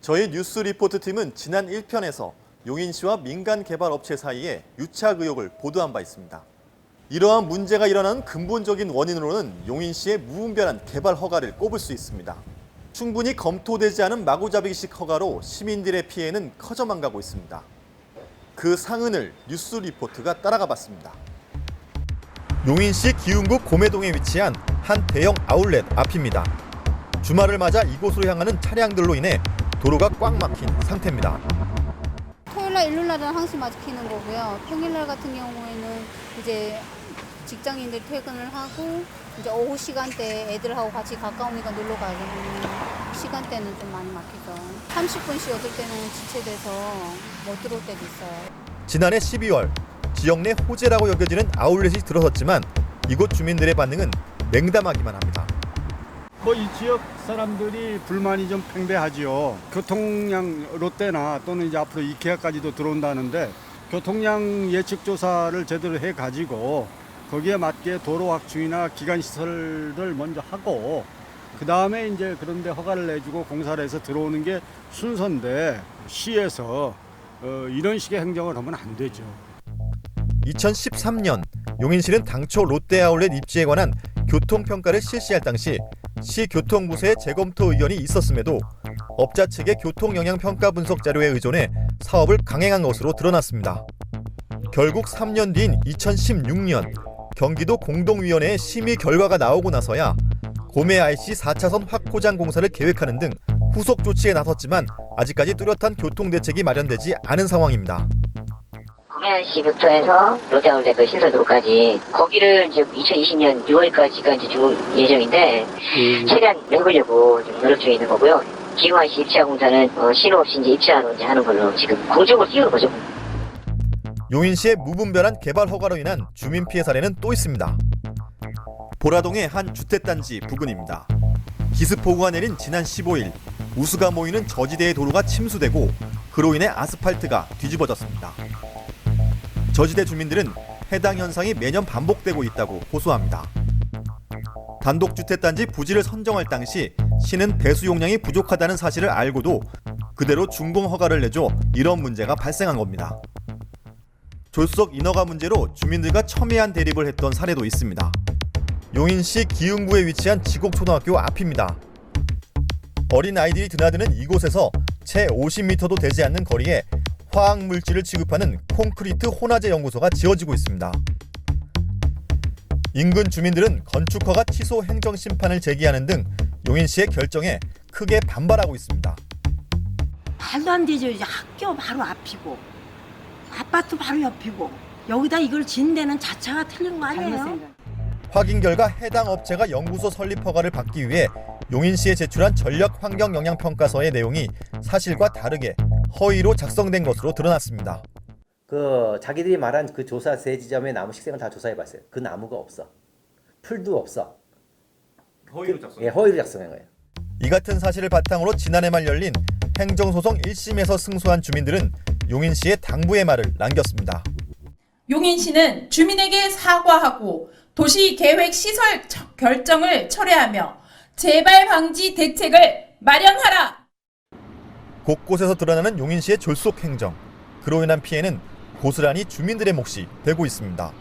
저희 뉴스 리포트 팀은 지난 1편에서 용인시와 민간개발업체 사이에 유착 의혹을 보도한 바 있습니다. 이러한 문제가 일어나는 근본적인 원인으로는 용인시의 무분별한 개발 허가를 꼽을 수 있습니다. 충분히 검토되지 않은 마구잡이식 허가로 시민들의 피해는 커져만 가고 있습니다. 그 상흔을 뉴스 리포트가 따라가 봤습니다. 용인시 기흥구 고매동에 위치한 한 대형 아울렛 앞입니다. 주말을 맞아 이곳으로 향하는 차량들로 인해 도로가 꽉 막힌 상태입니다. 토요일날, 일요일날은 항상 막히는 거고요. 평일날 같은 경우에는 이제 직장인들 퇴근을 하고 이제 오후 시간대 애들하고 같이 가까우니까 놀러 가는 시간대는 좀 많이 막히죠. 30분씩 어떨 때는 지체돼서 못 들어올 때도 있어요. 지난해 12월 지역 내 호재라고 여겨지는 아울렛이 들어섰지만 이곳 주민들의 반응은 냉담하기만 합니다. 이 지역 사람들이 불만이 좀 팽배하지요. 교통량 롯데나 또는 이제 앞으로 이케아까지도 들어온다는데 교통량 예측 조사를 제대로 해가지고 거기에 맞게 도로 확충이나 기관 시설을 먼저 하고 그 다음에 이제 그런데 허가를 내주고 공사를 해서 들어오는 게 순서인데 시에서 이런 식의 행정을 하면 안 되죠. 2013년 용인시는 당초 롯데아울렛 입지에 관한 교통평가를 실시할 당시 시교통부서의 재검토 의견이 있었음에도 업자 측의 교통영향평가 분석 자료에 의존해 사업을 강행한 것으로 드러났습니다. 결국 3년 뒤인 2016년 경기도 공동위원회의 심의 결과가 나오고 나서야 고매 IC 4차선 확포장 공사를 계획하는 등 후속 조치에 나섰지만 아직까지 뚜렷한 교통대책이 마련되지 않은 상황입니다. 고매 IC부터 해서 롯데아울렛 신설도로까지 거기를 이제 2020년 6월까지가 이제 중 예정인데 최대한 메우려고 좀 노력 중에 있는 거고요. 기흥 IC 입지화 공사는 신호 없이 이제 입지화로 이제 하는 걸로 지금 공정을 띄우는 거죠. 용인시의 무분별한 개발 허가로 인한 주민 피해 사례는 또 있습니다. 보라동의 한 주택단지 부근입니다. 기습폭우가 내린 지난 15일 우수가 모이는 저지대의 도로가 침수되고 그로 인해 아스팔트가 뒤집어졌습니다. 저지대 주민들은 해당 현상이 매년 반복되고 있다고 호소합니다. 단독주택단지 부지를 선정할 당시 시는 배수 용량이 부족하다는 사실을 알고도 그대로 준공 허가를 내줘 이런 문제가 발생한 겁니다. 졸속 인허가 문제로 주민들과 첨예한 대립을 했던 사례도 있습니다. 용인시 기흥구에 위치한 지곡초등학교 앞입니다. 어린 아이들이 드나드는 이곳에서 채 50m도 되지 않는 거리에 화학물질을 취급하는 콘크리트 혼화제 연구소가 지어지고 있습니다. 인근 주민들은 건축허가 취소 행정심판을 제기하는 등 용인시의 결정에 크게 반발하고 있습니다. 말도 안 되죠. 학교 바로 앞이고 아파트 바로 옆이고 여기다 이걸 진 데는 자체가 틀린 거 아니에요? 확인 결과 해당 업체가 연구소 설립 허가를 받기 위해 용인시에 제출한 전력 환경 영향 평가서의 내용이 사실과 다르게 허위로 작성된 것으로 드러났습니다. 자기들이 말한 그 조사 세 지점의 나무 식생을 다 조사해봤어요. 그 나무가 없어. 풀도 없어. 허위로 작성한 거예요. 이 같은 사실을 바탕으로 지난해 말 열린 행정소송 1심에서 승소한 주민들은 용인시의 당부의 말을 남겼습니다. 용인시는 주민에게 사과하고 도시계획 시설 결정을 철회하며 재발 방지 대책을 마련하라. 곳곳에서 드러나는 용인시의 졸속 행정. 그로 인한 피해는 고스란히 주민들의 몫이 되고 있습니다.